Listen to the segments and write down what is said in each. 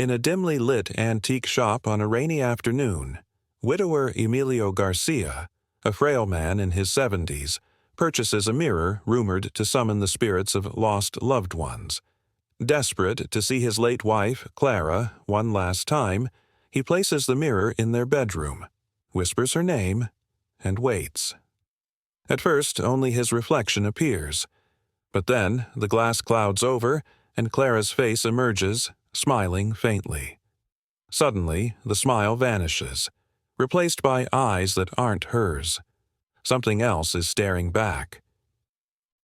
In a dimly lit antique shop on a rainy afternoon, widower Emilio Garcia, a frail man in his 70s, purchases a mirror rumored to summon the spirits of lost loved ones. Desperate to see his late wife, Clara, one last time, he places the mirror in their bedroom, whispers her name, and waits. At first, only his reflection appears. But then, the glass clouds over, and Clara's face emerges, smiling faintly. Suddenly, the smile vanishes, replaced by eyes that aren't hers. Something else is staring back.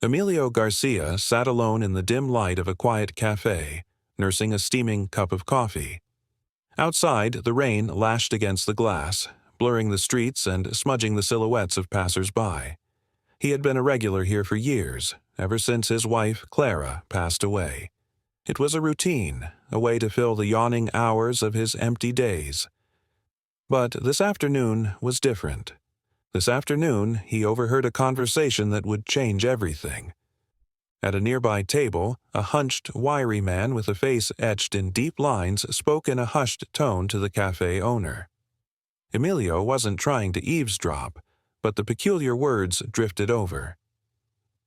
Emilio Garcia sat alone in the dim light of a quiet café, nursing a steaming cup of coffee. Outside, the rain lashed against the glass, blurring the streets and smudging the silhouettes of passersby. He had been a regular here for years, ever since his wife, Clara, passed away. It was a routine, a way to fill the yawning hours of his empty days. But this afternoon was different. This afternoon, he overheard a conversation that would change everything. At a nearby table, a hunched, wiry man with a face etched in deep lines spoke in a hushed tone to the cafe owner. Emilio wasn't trying to eavesdrop, but the peculiar words drifted over.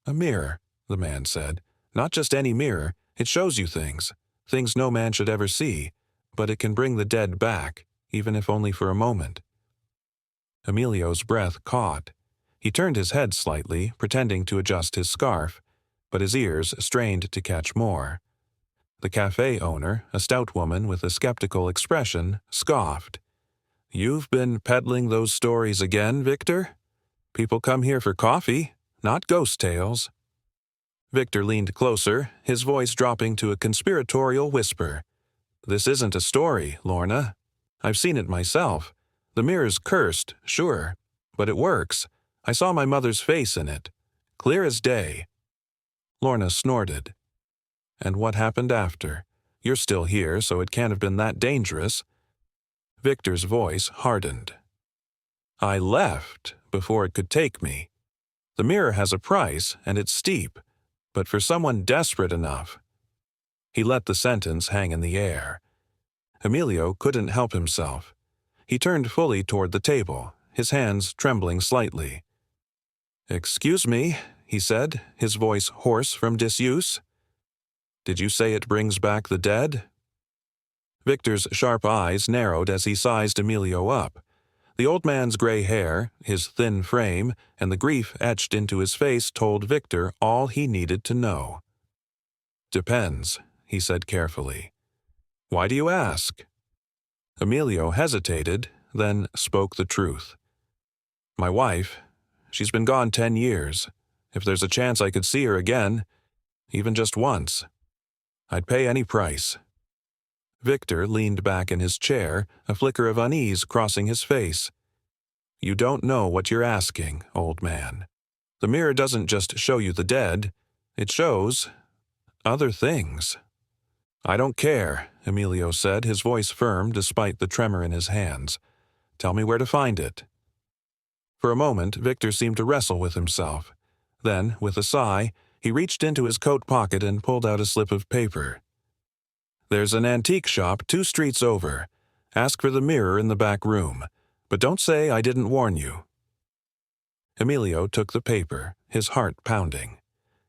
"A mirror," the man said. "Not just any mirror. It shows you things no man should ever see, but it can bring the dead back, even if only for a moment." Emilio's breath caught. He turned his head slightly, pretending to adjust his scarf, but his ears strained to catch more. The cafe owner, a stout woman with a skeptical expression, scoffed. "You've been peddling those stories again, Victor? People come here for coffee, not ghost tales." Victor leaned closer, his voice dropping to a conspiratorial whisper. "This isn't a story, Lorna. I've seen it myself. The mirror's cursed, sure, but it works. I saw my mother's face in it. Clear as day." Lorna snorted. "And what happened after? You're still here, so it can't have been that dangerous." Victor's voice hardened. "I left before it could take me. The mirror has a price, and it's steep, but for someone desperate enough—" He let the sentence hang in the air. Emilio couldn't help himself. He turned fully toward the table, his hands trembling slightly. "Excuse me," he said, his voice hoarse from disuse. "Did you say it brings back the dead?" Victor's sharp eyes narrowed as he sized Emilio up. The old man's gray hair, his thin frame, and the grief etched into his face told Victor all he needed to know. "Depends," he said carefully. "Why do you ask?" Emilio hesitated, then spoke the truth. "My wife, she's been gone 10 years. If there's a chance I could see her again, even just once, I'd pay any price." Victor leaned back in his chair, a flicker of unease crossing his face. "You don't know what you're asking, old man. The mirror doesn't just show you the dead. It shows other things." "I don't care," Emilio said, his voice firm despite the tremor in his hands. "Tell me where to find it." For a moment, Victor seemed to wrestle with himself. Then, with a sigh, he reached into his coat pocket and pulled out a slip of paper. "There's an antique shop 2 streets over. Ask for the mirror in the back room. But don't say I didn't warn you." Emilio took the paper, his heart pounding.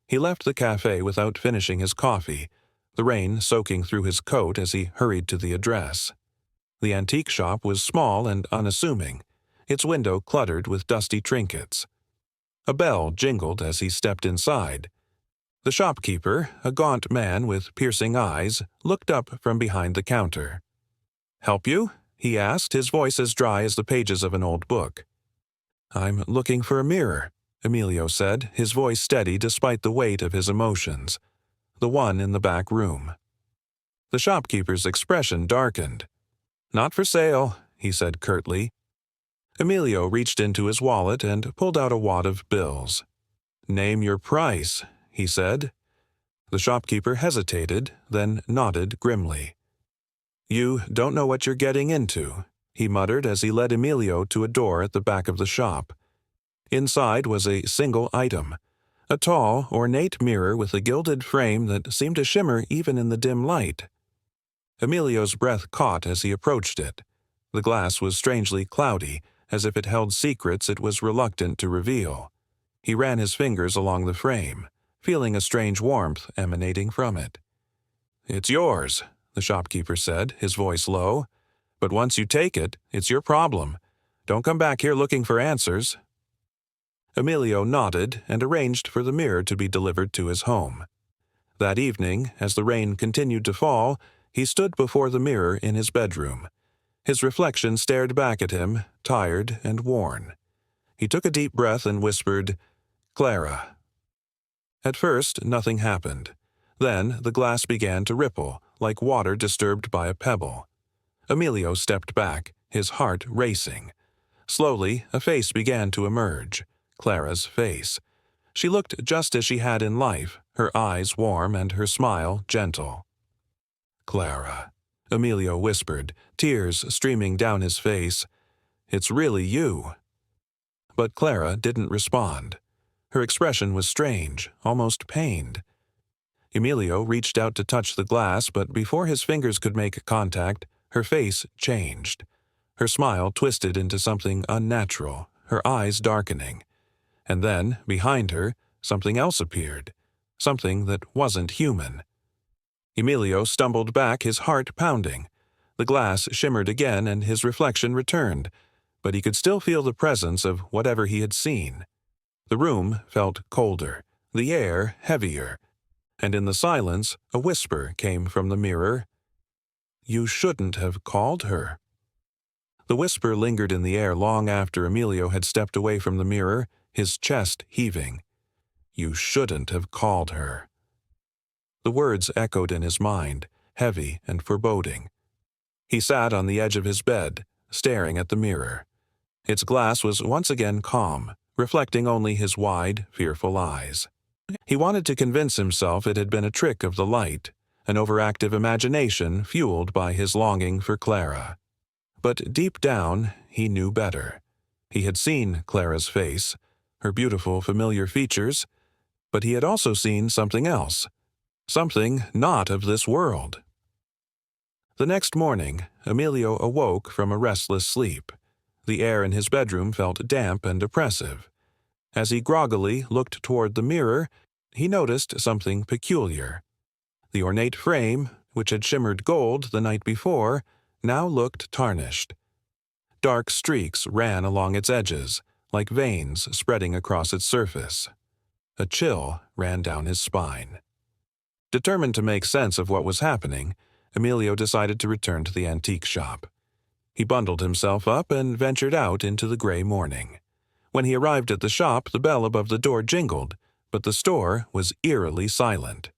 He left the cafe without finishing his coffee, the rain soaking through his coat as he hurried to the address. The antique shop was small and unassuming, its window cluttered with dusty trinkets. A bell jingled as he stepped inside. The shopkeeper, a gaunt man with piercing eyes, looked up from behind the counter. "Help you?" he asked, his voice as dry as the pages of an old book. "I'm looking for a mirror," Emilio said, his voice steady despite the weight of his emotions. "The one in the back room." The shopkeeper's expression darkened. "Not for sale," he said curtly. Emilio reached into his wallet and pulled out a wad of bills. "Name your price," he said. The shopkeeper hesitated, then nodded grimly. "You don't know what you're getting into," he muttered as he led Emilio to a door at the back of the shop. Inside was a single item, a tall, ornate mirror with a gilded frame that seemed to shimmer even in the dim light. Emilio's breath caught as he approached it. The glass was strangely cloudy, as if it held secrets it was reluctant to reveal. He ran his fingers along the frame, feeling a strange warmth emanating from it. "It's yours," the shopkeeper said, his voice low. "But once you take it, it's your problem. Don't come back here looking for answers." Emilio nodded and arranged for the mirror to be delivered to his home. That evening, as the rain continued to fall, he stood before the mirror in his bedroom. His reflection stared back at him, tired and worn. He took a deep breath and whispered, "Clara." At first, nothing happened. Then the glass began to ripple, like water disturbed by a pebble. Emilio stepped back, his heart racing. Slowly, a face began to emerge, Clara's face. She looked just as she had in life, her eyes warm and her smile gentle. "Clara," Emilio whispered, tears streaming down his face. "It's really you." But Clara didn't respond. Her expression was strange, almost pained. Emilio reached out to touch the glass, but before his fingers could make contact, her face changed. Her smile twisted into something unnatural, her eyes darkening. And then, behind her, something else appeared, something that wasn't human. Emilio stumbled back, his heart pounding. The glass shimmered again and his reflection returned, but he could still feel the presence of whatever he had seen. The room felt colder, the air heavier, and in the silence a whisper came from the mirror. "You shouldn't have called her." The whisper lingered in the air long after Emilio had stepped away from the mirror, his chest heaving. "You shouldn't have called her." The words echoed in his mind, heavy and foreboding. He sat on the edge of his bed, staring at the mirror. Its glass was once again calm, reflecting only his wide, fearful eyes. He wanted to convince himself it had been a trick of the light, an overactive imagination fueled by his longing for Clara. But deep down, he knew better. He had seen Clara's face, her beautiful, familiar features, but he had also seen something else, something not of this world. The next morning, Emilio awoke from a restless sleep. The air in his bedroom felt damp and oppressive. As he groggily looked toward the mirror, he noticed something peculiar. The ornate frame, which had shimmered gold the night before, now looked tarnished. Dark streaks ran along its edges, like veins spreading across its surface. A chill ran down his spine. Determined to make sense of what was happening, Emilio decided to return to the antique shop. He bundled himself up and ventured out into the gray morning. When he arrived at the shop, the bell above the door jingled, but the store was eerily silent.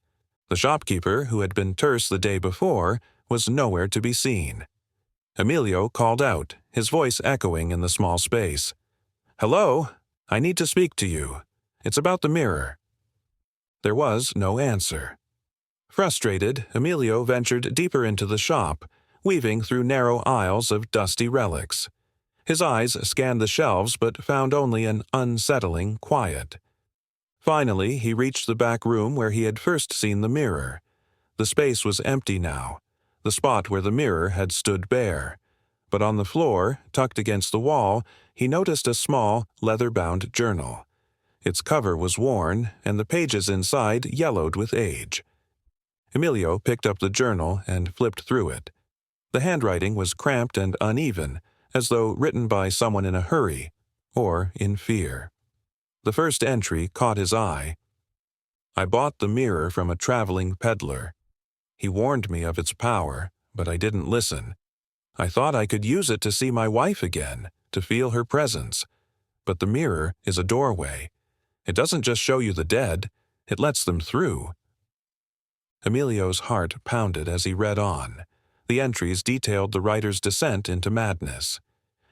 The shopkeeper, who had been terse the day before, was nowhere to be seen. Emilio called out, his voice echoing in the small space. "Hello? I need to speak to you. It's about the mirror." There was no answer. Frustrated, Emilio ventured deeper into the shop, weaving through narrow aisles of dusty relics. His eyes scanned the shelves but found only an unsettling quiet. Finally, he reached the back room where he had first seen the mirror. The space was empty now, the spot where the mirror had stood bare. But on the floor, tucked against the wall, he noticed a small, leather-bound journal. Its cover was worn, and the pages inside yellowed with age. Emilio picked up the journal and flipped through it. The handwriting was cramped and uneven, as though written by someone in a hurry, or in fear. The first entry caught his eye. "I bought the mirror from a traveling peddler. He warned me of its power, but I didn't listen. I thought I could use it to see my wife again, to feel her presence. But the mirror is a doorway. It doesn't just show you the dead, it lets them through." Emilio's heart pounded as he read on. The entries detailed the writer's descent into madness.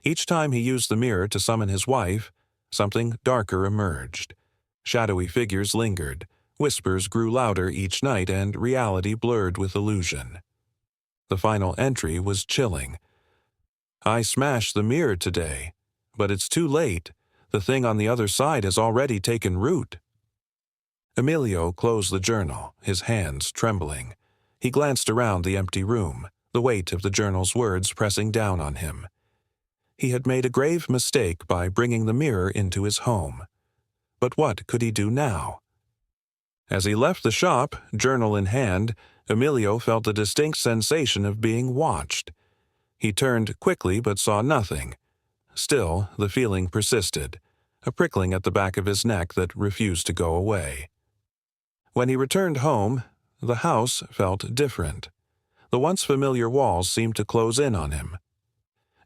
Each time he used the mirror to summon his wife, something darker emerged. Shadowy figures lingered, whispers grew louder each night, and reality blurred with illusion. The final entry was chilling. "I smashed the mirror today, but it's too late. The thing on the other side has already taken root." Emilio closed the journal, his hands trembling. He glanced around the empty room, the weight of the journal's words pressing down on him. He had made a grave mistake by bringing the mirror into his home. But what could he do now? As he left the shop, journal in hand, Emilio felt a distinct sensation of being watched. He turned quickly but saw nothing. Still, the feeling persisted, a prickling at the back of his neck that refused to go away. When he returned home, the house felt different. The once familiar walls seemed to close in on him.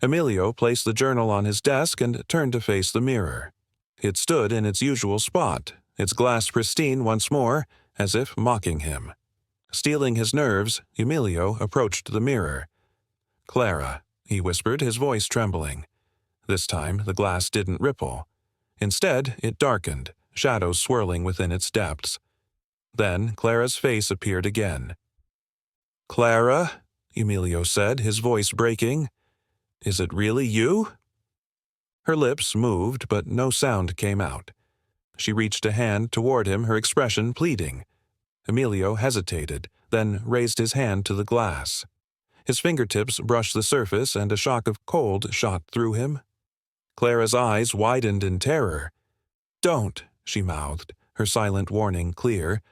Emilio placed the journal on his desk and turned to face the mirror. It stood in its usual spot, its glass pristine once more, as if mocking him. Steeling his nerves, Emilio approached the mirror. "Clara," he whispered, his voice trembling. This time the glass didn't ripple. Instead, it darkened, shadows swirling within its depths. Then Clara's face appeared again. "Clara," Emilio said, his voice breaking. "Is it really you?" Her lips moved, but no sound came out. She reached a hand toward him, her expression pleading. Emilio hesitated, then raised his hand to the glass. His fingertips brushed the surface, and a shock of cold shot through him. Clara's eyes widened in terror. "Don't," she mouthed, her silent warning clear.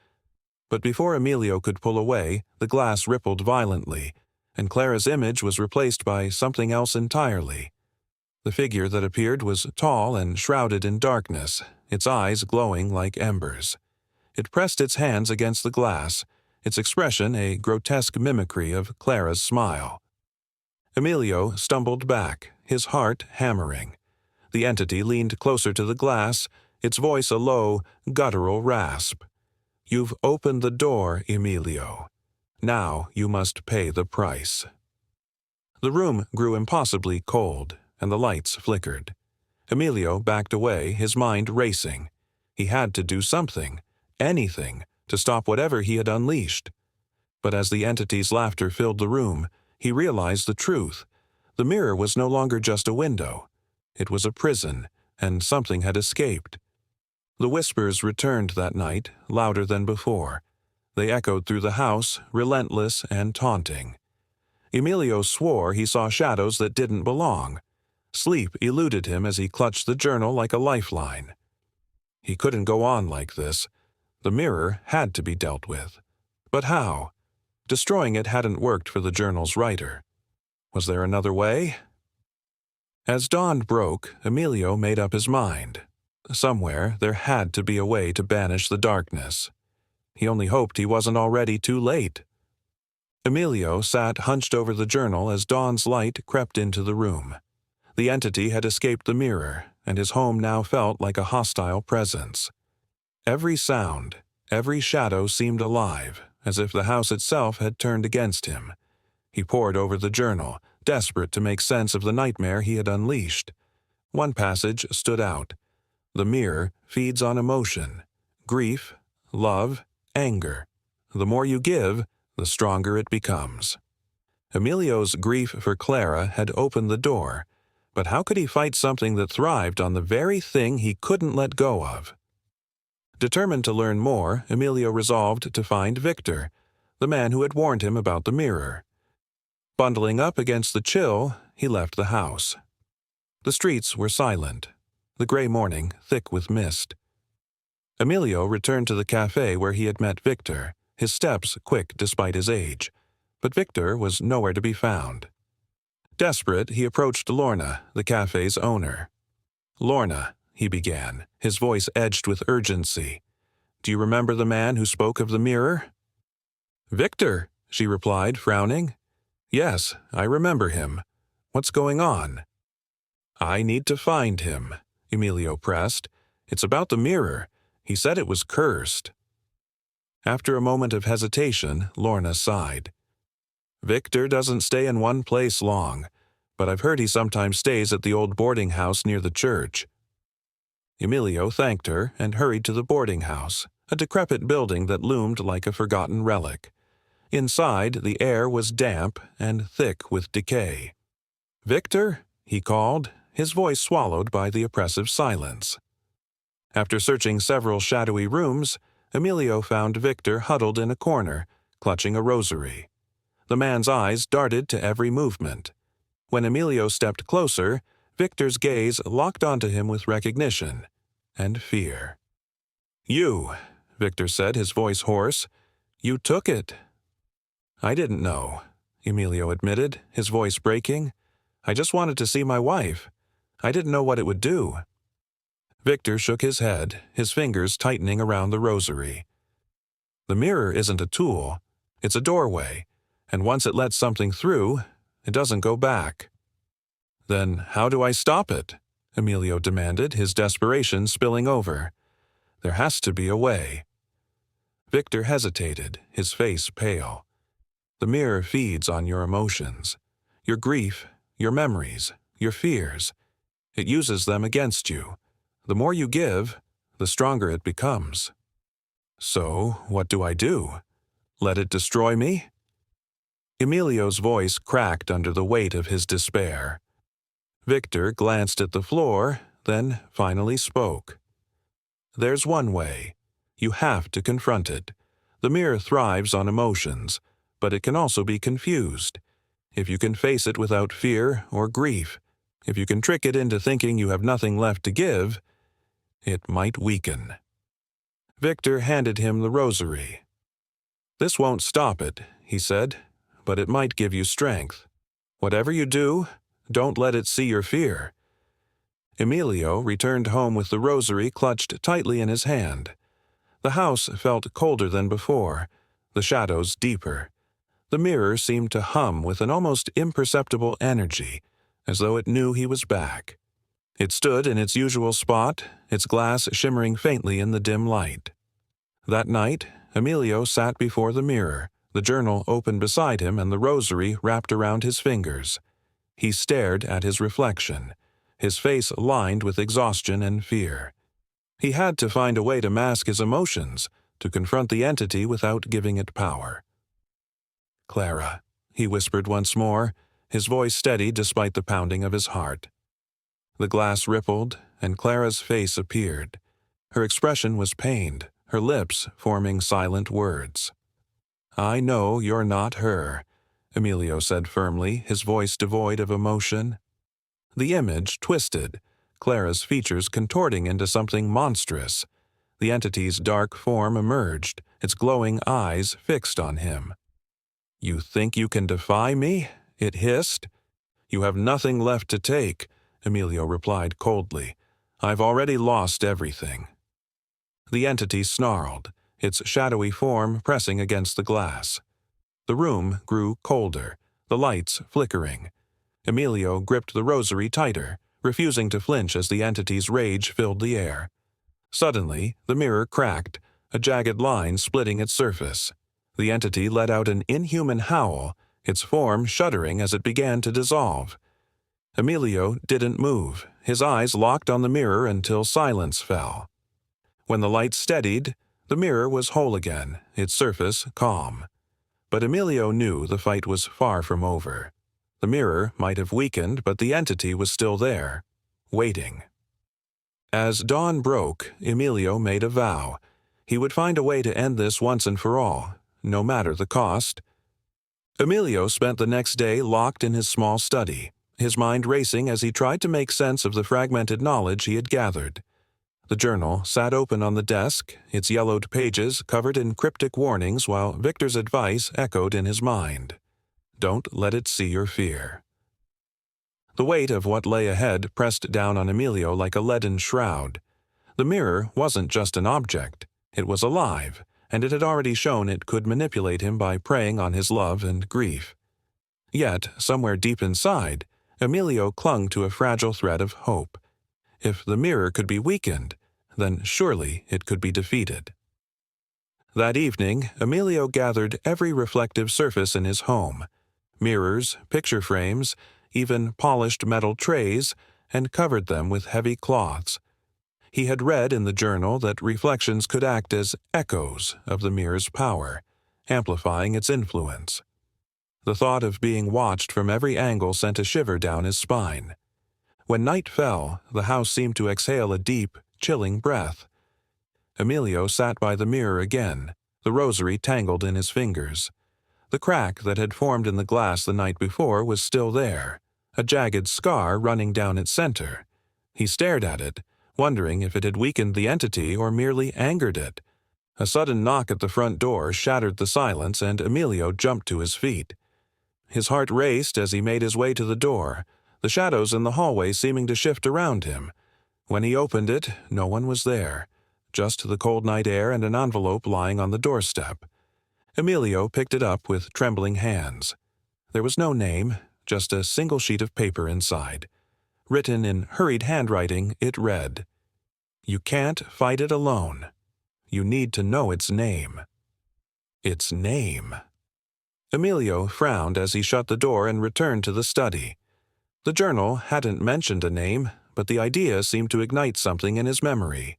But before Emilio could pull away, the glass rippled violently, and Clara's image was replaced by something else entirely. The figure that appeared was tall and shrouded in darkness, its eyes glowing like embers. It pressed its hands against the glass, its expression a grotesque mimicry of Clara's smile. Emilio stumbled back, his heart hammering. The entity leaned closer to the glass, its voice a low, guttural rasp. "You've opened the door, Emilio. Now you must pay the price." The room grew impossibly cold, and the lights flickered. Emilio backed away, his mind racing. He had to do something, anything, to stop whatever he had unleashed. But as the entity's laughter filled the room, he realized the truth. The mirror was no longer just a window. It was a prison, and something had escaped. The whispers returned that night, louder than before. They echoed through the house, relentless and taunting. Emilio swore he saw shadows that didn't belong. Sleep eluded him as he clutched the journal like a lifeline. He couldn't go on like this. The mirror had to be dealt with. But how? Destroying it hadn't worked for the journal's writer. Was there another way? As dawn broke, Emilio made up his mind. Somewhere there had to be a way to banish the darkness. He only hoped he wasn't already too late. Emilio sat hunched over the journal as dawn's light crept into the room. The entity had escaped the mirror, and his home now felt like a hostile presence. Every sound, every shadow seemed alive, as if the house itself had turned against him. He pored over the journal, desperate to make sense of the nightmare he had unleashed. One passage stood out. The mirror feeds on emotion, grief, love, anger. The more you give, the stronger it becomes. Emilio's grief for Clara had opened the door, but how could he fight something that thrived on the very thing he couldn't let go of? Determined to learn more, Emilio resolved to find Victor, the man who had warned him about the mirror. Bundling up against the chill, he left the house. The streets were silent, the gray morning thick with mist. Emilio returned to the café where he had met Victor, his steps quick despite his age. But Victor was nowhere to be found. Desperate, he approached Lorna, the café's owner. "Lorna," he began, his voice edged with urgency. "Do you remember the man who spoke of the mirror?" "Victor," she replied, frowning. "Yes, I remember him. What's going on?" "I need to find him," Emilio pressed. "It's about the mirror. He said it was cursed." After a moment of hesitation, Lorna sighed. "Victor doesn't stay in one place long, but I've heard he sometimes stays at the old boarding house near the church." Emilio thanked her and hurried to the boarding house, a decrepit building that loomed like a forgotten relic. Inside, the air was damp and thick with decay. "Victor?" he called, his voice swallowed by the oppressive silence. After searching several shadowy rooms, Emilio found Victor huddled in a corner, clutching a rosary. The man's eyes darted to every movement. When Emilio stepped closer, Victor's gaze locked onto him with recognition and fear. "You," Victor said, his voice hoarse. "You took it." "I didn't know," Emilio admitted, his voice breaking. "I just wanted to see my wife. I didn't know what it would do." Victor shook his head, his fingers tightening around the rosary. "The mirror isn't a tool. It's a doorway, and once it lets something through, it doesn't go back." "Then how do I stop it?" Emilio demanded, his desperation spilling over. "There has to be a way." Victor hesitated, his face pale. "The mirror feeds on your emotions, your grief, your memories, your fears. It uses them against you. The more you give, the stronger it becomes." "So, what do I do? Let it destroy me?" Emilio's voice cracked under the weight of his despair. Victor glanced at the floor, then finally spoke. "There's one way. You have to confront it. The mirror thrives on emotions, but it can also be confused. If you can face it without fear or grief, if you can trick it into thinking you have nothing left to give, it might weaken." Victor handed him the rosary. "This won't stop it," he said, "but it might give you strength. Whatever you do, don't let it see your fear." Emilio returned home with the rosary clutched tightly in his hand. The house felt colder than before, the shadows deeper. The mirror seemed to hum with an almost imperceptible energy, as though it knew he was back. It stood in its usual spot, its glass shimmering faintly in the dim light. That night, Emilio sat before the mirror, the journal open beside him and the rosary wrapped around his fingers. He stared at his reflection, his face lined with exhaustion and fear. He had to find a way to mask his emotions, to confront the entity without giving it power. "Clara," he whispered once more, his voice steady despite the pounding of his heart. The glass rippled, and Clara's face appeared. Her expression was pained, her lips forming silent words. "I know you're not her," Emilio said firmly, his voice devoid of emotion. The image twisted, Clara's features contorting into something monstrous. The entity's dark form emerged, its glowing eyes fixed on him. "You think you can defy me?" it hissed. "You have nothing left to take," Emilio replied coldly. "I've already lost everything." The entity snarled, its shadowy form pressing against the glass. The room grew colder, the lights flickering. Emilio gripped the rosary tighter, refusing to flinch as the entity's rage filled the air. Suddenly, the mirror cracked, a jagged line splitting its surface. The entity let out an inhuman howl, its form shuddering as it began to dissolve. Emilio didn't move, his eyes locked on the mirror until silence fell. When the light steadied, the mirror was whole again, its surface calm. But Emilio knew the fight was far from over. The mirror might have weakened, but the entity was still there, waiting. As dawn broke, Emilio made a vow. He would find a way to end this once and for all, no matter the cost. Emilio spent the next day locked in his small study, his mind racing as he tried to make sense of the fragmented knowledge he had gathered. The journal sat open on the desk, its yellowed pages covered in cryptic warnings while Victor's advice echoed in his mind. Don't let it see your fear. The weight of what lay ahead pressed down on Emilio like a leaden shroud. The mirror wasn't just an object. It was alive, and it had already shown it could manipulate him by preying on his love and grief. Yet, somewhere deep inside, Emilio clung to a fragile thread of hope. If the mirror could be weakened, then surely it could be defeated. That evening, Emilio gathered every reflective surface in his home. Mirrors, picture frames, even polished metal trays, and covered them with heavy cloths. He had read in the journal that reflections could act as echoes of the mirror's power, amplifying its influence. The thought of being watched from every angle sent a shiver down his spine. When night fell, the house seemed to exhale a deep, chilling breath. Emilio sat by the mirror again, the rosary tangled in his fingers. The crack that had formed in the glass the night before was still there, a jagged scar running down its center. He stared at it, wondering if it had weakened the entity or merely angered it. A sudden knock at the front door shattered the silence, and Emilio jumped to his feet. His heart raced as he made his way to the door, the shadows in the hallway seeming to shift around him. When he opened it, no one was there, just the cold night air and an envelope lying on the doorstep. Emilio picked it up with trembling hands. There was no name, just a single sheet of paper inside. Written in hurried handwriting, it read, "You can't fight it alone. You need to know its name." Its name. Emilio frowned as he shut the door and returned to the study. The journal hadn't mentioned a name, but the idea seemed to ignite something in his memory.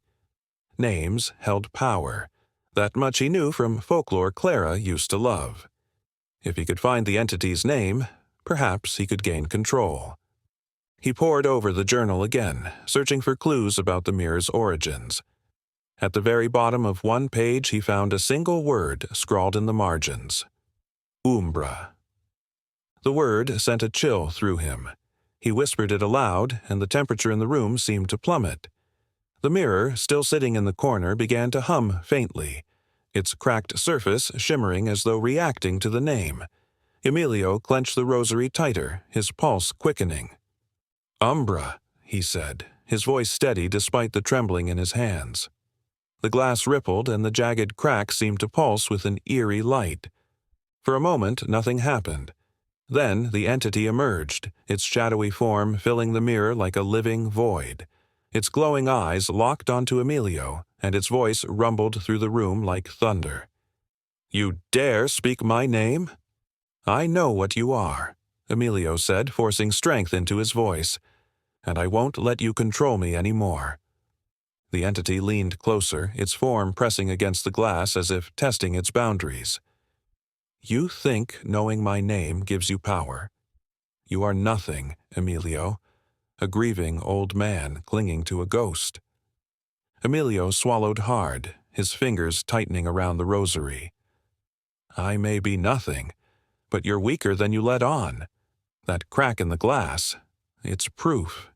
Names held power. That much he knew from folklore Clara used to love. If he could find the entity's name, perhaps he could gain control. He pored over the journal again, searching for clues about the mirror's origins. At the very bottom of one page he found a single word scrawled in the margins. Umbra. The word sent a chill through him. He whispered it aloud, and the temperature in the room seemed to plummet. The mirror, still sitting in the corner, began to hum faintly, its cracked surface shimmering as though reacting to the name. Emilio clenched the rosary tighter, his pulse quickening. "Umbra," he said, his voice steady despite the trembling in his hands. The glass rippled, and the jagged crack seemed to pulse with an eerie light. For a moment, nothing happened. Then the entity emerged, its shadowy form filling the mirror like a living void. Its glowing eyes locked onto Emilio, and its voice rumbled through the room like thunder. "You dare speak my name?" "I know what you are," Emilio said, forcing strength into his voice. "And I won't let you control me any more." The entity leaned closer, its form pressing against the glass as if testing its boundaries. "You think knowing my name gives you power. You are nothing, Emilio, a grieving old man clinging to a ghost." Emilio swallowed hard, his fingers tightening around the rosary. "I may be nothing, but you're weaker than you let on. That crack in the glass, it's proof."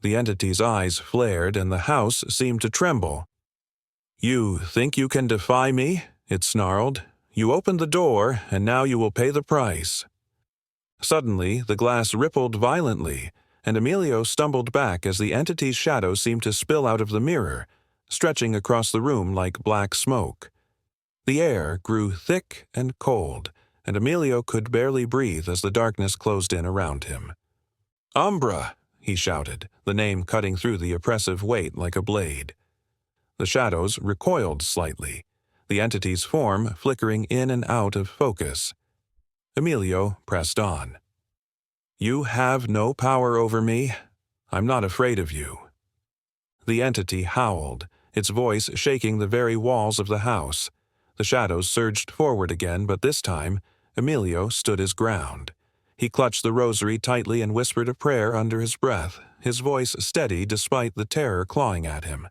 The entity's eyes flared, and the house seemed to tremble. "You think you can defy me?" it snarled. "You opened the door, and now you will pay the price." Suddenly, the glass rippled violently, and Emilio stumbled back as the entity's shadow seemed to spill out of the mirror, stretching across the room like black smoke. The air grew thick and cold, and Emilio could barely breathe as the darkness closed in around him. "Umbra!" he shouted, the name cutting through the oppressive weight like a blade. The shadows recoiled slightly, the entity's form flickering in and out of focus. Emilio pressed on. "You have no power over me. I'm not afraid of you." The entity howled, its voice shaking the very walls of the house. The shadows surged forward again, but this time, Emilio stood his ground. He clutched the rosary tightly and whispered a prayer under his breath, his voice steady despite the terror clawing at him.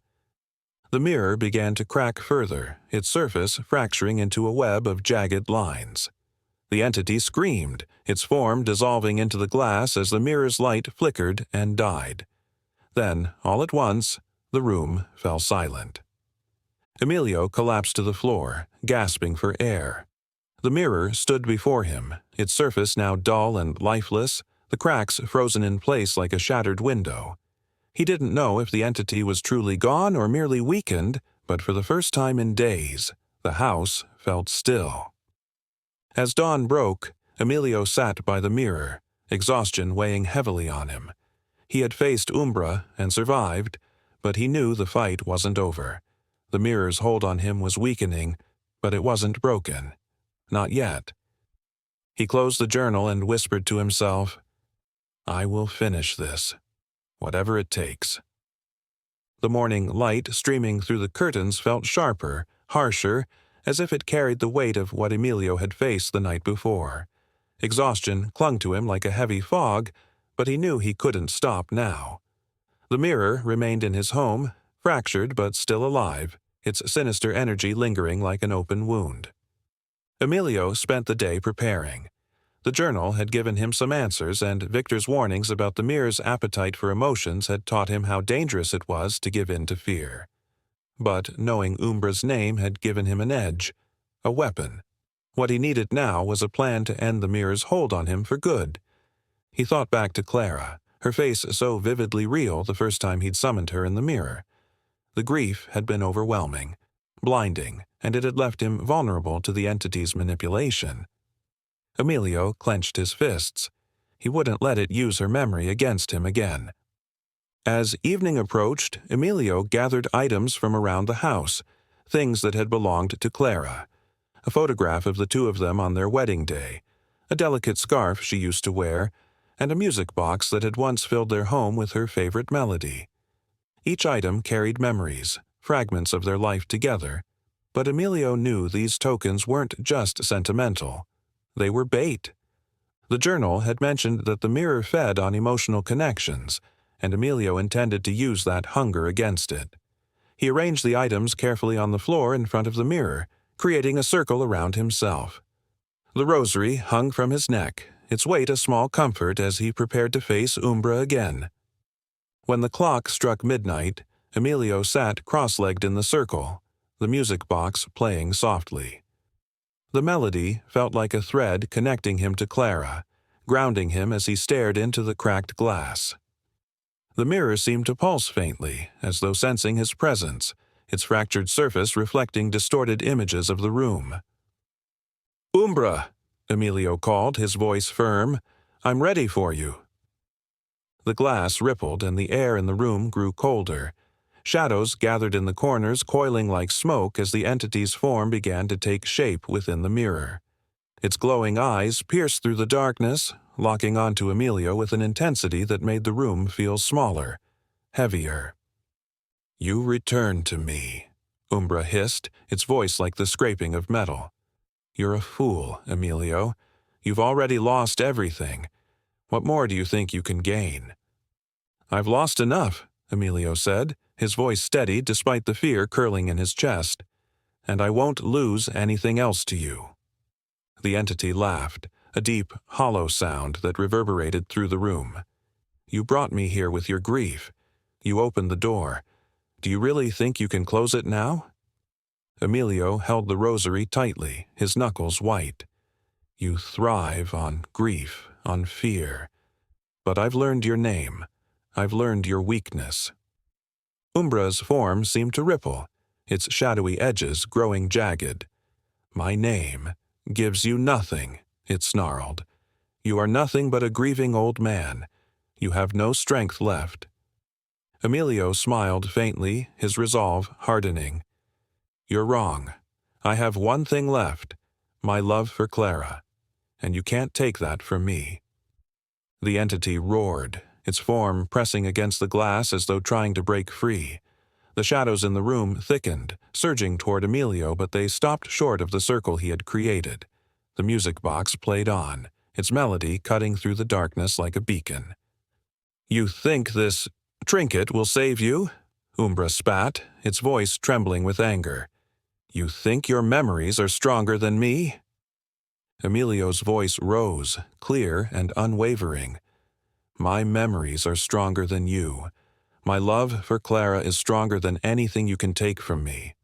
The mirror began to crack further, its surface fracturing into a web of jagged lines. The entity screamed, its form dissolving into the glass as the mirror's light flickered and died. Then, all at once, the room fell silent. Emilio collapsed to the floor, gasping for air. The mirror stood before him, its surface now dull and lifeless, the cracks frozen in place like a shattered window. He didn't know if the entity was truly gone or merely weakened, but for the first time in days, the house felt still. As dawn broke, Emilio sat by the mirror, exhaustion weighing heavily on him. He had faced Umbra and survived, but he knew the fight wasn't over. The mirror's hold on him was weakening, but it wasn't broken. Not yet. He closed the journal and whispered to himself, "I will finish this, whatever it takes." The morning light streaming through the curtains felt sharper, harsher, as if it carried the weight of what Emilio had faced the night before. Exhaustion clung to him like a heavy fog, but he knew he couldn't stop now. The mirror remained in his home, fractured but still alive, its sinister energy lingering like an open wound. Emilio spent the day preparing. The journal had given him some answers, and Victor's warnings about the mirror's appetite for emotions had taught him how dangerous it was to give in to fear. But knowing Umbra's name had given him an edge, a weapon. What he needed now was a plan to end the mirror's hold on him for good. He thought back to Clara, her face so vividly real the first time he'd summoned her in the mirror. The grief had been overwhelming, blinding, and it had left him vulnerable to the entity's manipulation. Emilio clenched his fists. He wouldn't let it use her memory against him again. As evening approached, Emilio gathered items from around the house, things that had belonged to Clara. A photograph of the two of them on their wedding day, a delicate scarf she used to wear, and a music box that had once filled their home with her favorite melody. Each item carried memories, fragments of their life together, but Emilio knew these tokens weren't just sentimental. They were bait. The journal had mentioned that the mirror fed on emotional connections, and Emilio intended to use that hunger against it. He arranged the items carefully on the floor in front of the mirror, creating a circle around himself. The rosary hung from his neck, its weight a small comfort as he prepared to face Umbra again. When the clock struck midnight, Emilio sat cross-legged in the circle, the music box playing softly. The melody felt like a thread connecting him to Clara, grounding him as he stared into the cracked glass. The mirror seemed to pulse faintly, as though sensing his presence, its fractured surface reflecting distorted images of the room. "Umbra," Emilio called, his voice firm. "I'm ready for you." The glass rippled and the air in the room grew colder. Shadows gathered in the corners, coiling like smoke as the entity's form began to take shape within the mirror. Its glowing eyes pierced through the darkness, locking onto Emilio with an intensity that made the room feel smaller, heavier. "You return to me," Umbra hissed, its voice like the scraping of metal. "You're a fool, Emilio. You've already lost everything. What more do you think you can gain?" "I've lost enough," Emilio said, his voice steady despite the fear curling in his chest. "And I won't lose anything else to you." The entity laughed, a deep, hollow sound that reverberated through the room. "You brought me here with your grief. You opened the door. Do you really think you can close it now?" Emilio held the rosary tightly, his knuckles white. "You thrive on grief, on fear. But I've learned your name. I've learned your weakness." Umbra's form seemed to ripple, its shadowy edges growing jagged. "My name gives you nothing," it snarled. "You are nothing but a grieving old man. You have no strength left." Emilio smiled faintly, his resolve hardening. "You're wrong. I have one thing left, my love for Clara, and you can't take that from me." The entity roared, its form pressing against the glass as though trying to break free. The shadows in the room thickened, surging toward Emilio, but they stopped short of the circle he had created. The music box played on, its melody cutting through the darkness like a beacon. "You think this trinket will save you?" Umbra spat, its voice trembling with anger. "You think your memories are stronger than me?" Emilio's voice rose, clear and unwavering. "My memories are stronger than you. My love for Clara is stronger than anything you can take from me."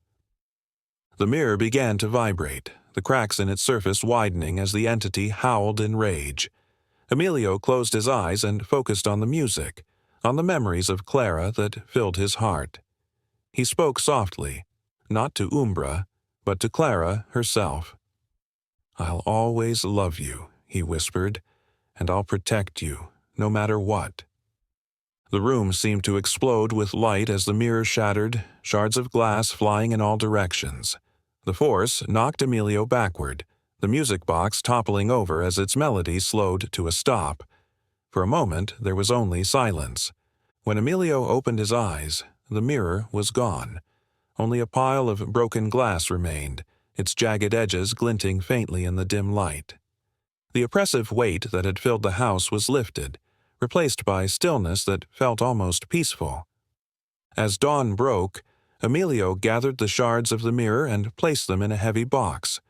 The mirror began to vibrate, the cracks in its surface widening as the entity howled in rage. Emilio closed his eyes and focused on the music, on the memories of Clara that filled his heart. He spoke softly, not to Umbra, but to Clara herself. "I'll always love you," he whispered, "and I'll protect you, no matter what." The room seemed to explode with light as the mirror shattered, shards of glass flying in all directions. The force knocked Emilio backward, the music box toppling over as its melody slowed to a stop. For a moment, there was only silence. When Emilio opened his eyes, the mirror was gone. Only a pile of broken glass remained, its jagged edges glinting faintly in the dim light. The oppressive weight that had filled the house was lifted, replaced by stillness that felt almost peaceful. As dawn broke, Emilio gathered the shards of the mirror and placed them in a heavy box.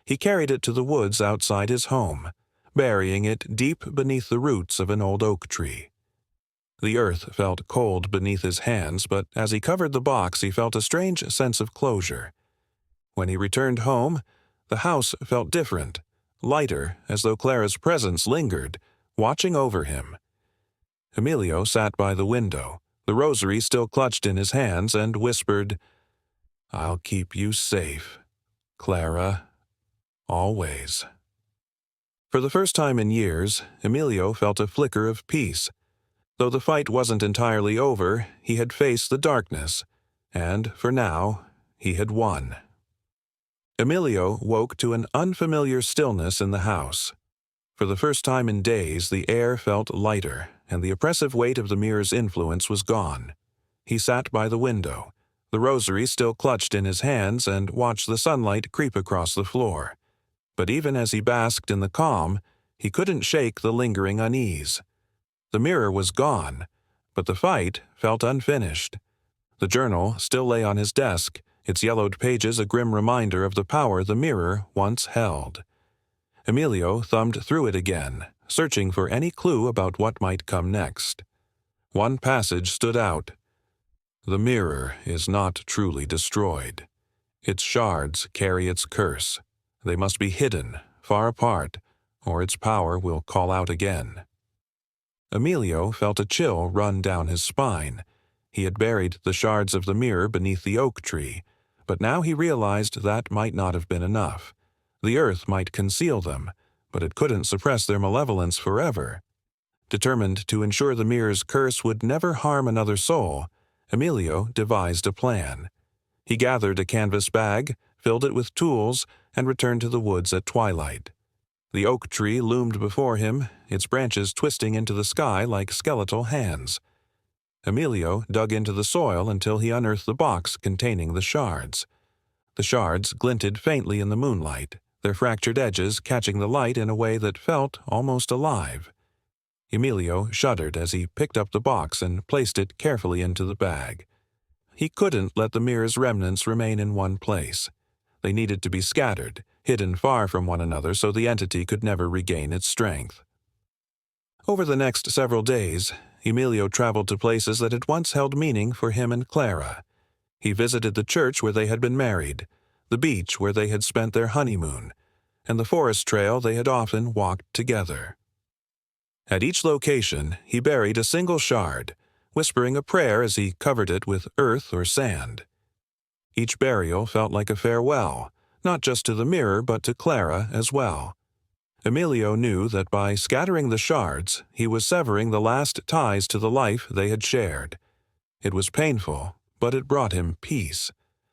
He carried it to the woods outside his home, burying it deep beneath the roots of an old oak tree. The earth felt cold beneath his hands, but as he covered the box he felt a strange sense of closure. When he returned home, the house felt different, lighter, as though Clara's presence lingered, watching over him. Emilio sat by the window, the rosary still clutched in his hands, and whispered, "I'll keep you safe, Clara, always." For the first time in years, Emilio felt a flicker of peace. Though the fight wasn't entirely over, he had faced the darkness, and, for now, he had won. Emilio woke to an unfamiliar stillness in the house. For the first time in days, the air felt lighter, and the oppressive weight of the mirror's influence was gone. He sat by the window, the rosary still clutched in his hands, and watched the sunlight creep across the floor. But even as he basked in the calm, he couldn't shake the lingering unease. The mirror was gone, but the fight felt unfinished. The journal still lay on his desk, its yellowed pages a grim reminder of the power the mirror once held. Emilio thumbed through it again, searching for any clue about what might come next. One passage stood out. "The mirror is not truly destroyed. Its shards carry its curse. They must be hidden, far apart, or its power will call out again." Emilio felt a chill run down his spine. He had buried the shards of the mirror beneath the oak tree, but now he realized that might not have been enough. The earth might conceal them, but it couldn't suppress their malevolence forever. Determined to ensure the mirror's curse would never harm another soul, Emilio devised a plan. He gathered a canvas bag, filled it with tools, and returned to the woods at twilight. The oak tree loomed before him, its branches twisting into the sky like skeletal hands. Emilio dug into the soil until he unearthed the box containing the shards. The shards glinted faintly in the moonlight, their fractured edges catching the light in a way that felt almost alive. Emilio shuddered as he picked up the box and placed it carefully into the bag. He couldn't let the mirror's remnants remain in one place. They needed to be scattered, hidden far from one another so the entity could never regain its strength. Over the next several days, Emilio traveled to places that had once held meaning for him and Clara. He visited the church where they had been married, the beach where they had spent their honeymoon, and the forest trail they had often walked together. At each location, he buried a single shard, whispering a prayer as he covered it with earth or sand. Each burial felt like a farewell, not just to the mirror but to Clara as well. Emilio knew that by scattering the shards, he was severing the last ties to the life they had shared. It was painful, but it brought him peace.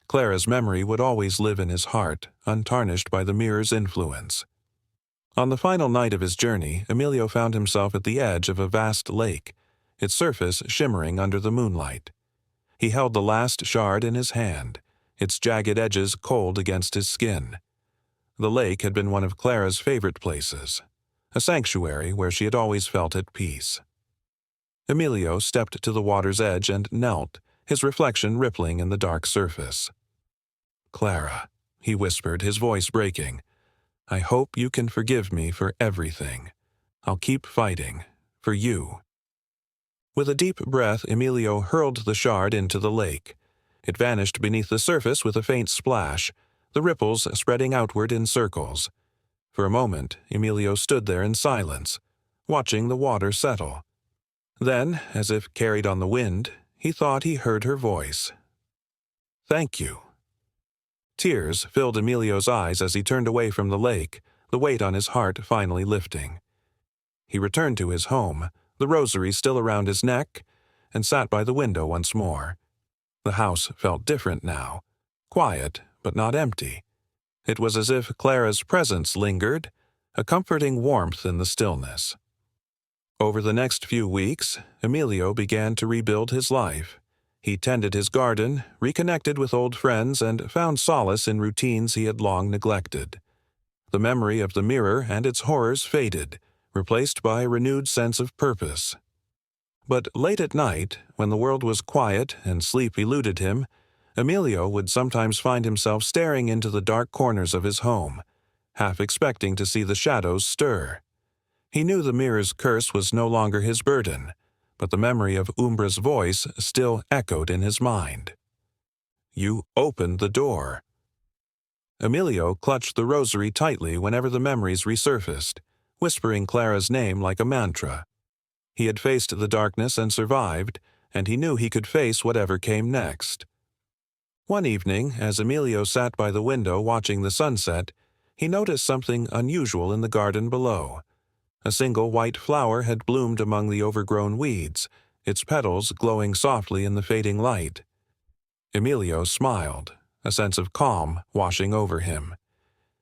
Clara's memory would always live in his heart, untarnished by the mirror's influence. On the final night of his journey, Emilio found himself at the edge of a vast lake, its surface shimmering under the moonlight. He held the last shard in his hand, its jagged edges cold against his skin. The lake had been one of Clara's favorite places, a sanctuary where she had always felt at peace. Emilio stepped to the water's edge and knelt, his reflection rippling in the dark surface. "Clara," he whispered, his voice breaking, "I hope you can forgive me for everything. I'll keep fighting, for you." With a deep breath, Emilio hurled the shard into the lake. It vanished beneath the surface with a faint splash, the ripples spreading outward in circles. For a moment, Emilio stood there in silence, watching the water settle. Then, as if carried on the wind, he thought he heard her voice. "Thank you." Tears filled Emilio's eyes as he turned away from the lake, the weight on his heart finally lifting. He returned to his home, the rosary still around his neck, and sat by the window once more. The house felt different now, quiet but not empty. It was as if Clara's presence lingered, a comforting warmth in the stillness. Over the next few weeks, Emilio began to rebuild his life. He tended his garden, reconnected with old friends, and found solace in routines he had long neglected. The memory of the mirror and its horrors faded, replaced by a renewed sense of purpose. But late at night, when the world was quiet and sleep eluded him, Emilio would sometimes find himself staring into the dark corners of his home. half expecting to see the shadows stir. He knew the mirror's curse was no longer his burden, but the memory of Umbra's voice still echoed in his mind. "You opened the door." Emilio clutched the rosary tightly whenever the memories resurfaced, whispering Clara's name like a mantra. He had faced the darkness and survived, and he knew he could face whatever came next. One evening, as Emilio sat by the window watching the sunset, he noticed something unusual in the garden below. A single white flower had bloomed among the overgrown weeds, its petals glowing softly in the fading light. Emilio smiled, a sense of calm washing over him.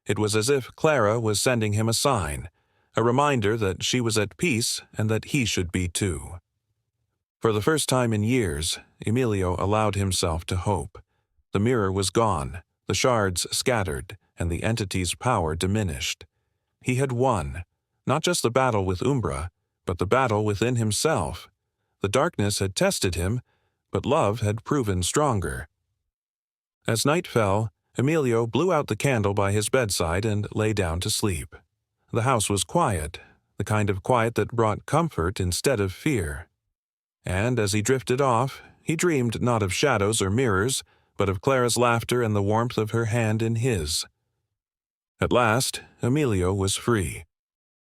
It was as if Clara was sending him a sign, a reminder that she was at peace and that he should be too. For the first time in years, Emilio allowed himself to hope. The mirror was gone, the shards scattered, and the entity's power diminished. He had won, not just the battle with Umbra, but the battle within himself. The darkness had tested him, but love had proven stronger. As night fell, Emilio blew out the candle by his bedside and lay down to sleep. The house was quiet, the kind of quiet that brought comfort instead of fear. And as he drifted off, he dreamed not of shadows or mirrors, but of Clara's laughter and the warmth of her hand in his. At last, Emilio was free.